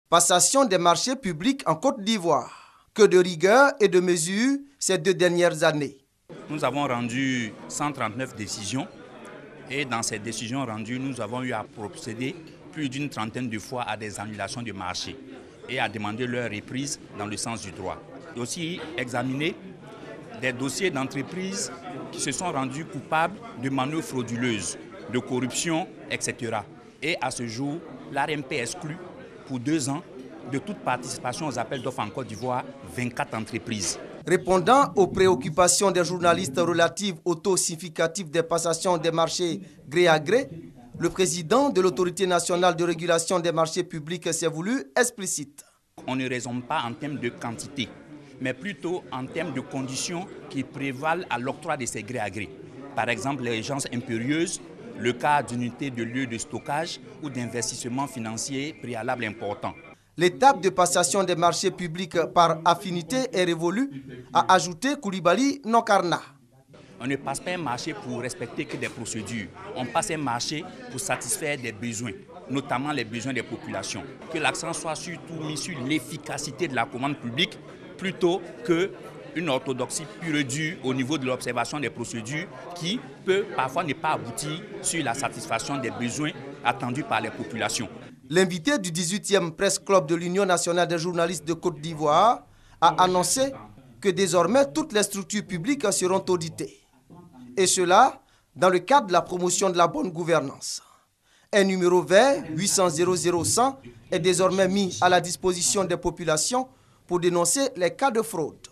Passation des marchés publics en Côte d'Ivoire. Que de rigueur et de mesures ces 2 dernières années. Nous avons rendu 139 décisions et dans ces décisions rendues, nous avons eu à procéder plus d'une trentaine de fois à des annulations de marché et à demander leur reprise dans le sens du droit. Et aussi examiner des dossiers d'entreprises qui se sont rendus coupables de manœuvres frauduleuses, de corruption, etc. Et à ce jour, l'ARMP exclut pour 2 ans de toute participation aux appels d'offres en Côte d'Ivoire 24 entreprises. Répondant aux préoccupations des journalistes relatives au taux significatif des passations des marchés gré à gré, le président de l'Autorité nationale de régulation des marchés publics s'est voulu explicite. On ne raisonne pas en termes de quantité, mais plutôt en termes de conditions qui prévalent à l'octroi de ces gré à gré. Par exemple, les urgences impérieuses, le cas d'unités de lieu de stockage ou d'investissements financiers préalables importants. L'étape de passation des marchés publics par affinité est révolue, a ajouté Koulibaly Nokarna. On ne passe pas un marché pour respecter que des procédures. On passe un marché pour satisfaire des besoins, notamment les besoins des populations. Que l'accent soit surtout mis sur l'efficacité de la commande publique plutôt qu'une orthodoxie pure et dure au niveau de l'observation des procédures qui peut parfois ne pas aboutir sur la satisfaction des besoins attendus par les populations. L'invité du 18e Presse Club de l'Union nationale des journalistes de Côte d'Ivoire a annoncé que désormais toutes les structures publiques seront auditées. Et cela dans le cadre de la promotion de la bonne gouvernance. Un numéro vert 800 00 100 est désormais mis à la disposition des populations pour dénoncer les cas de fraude.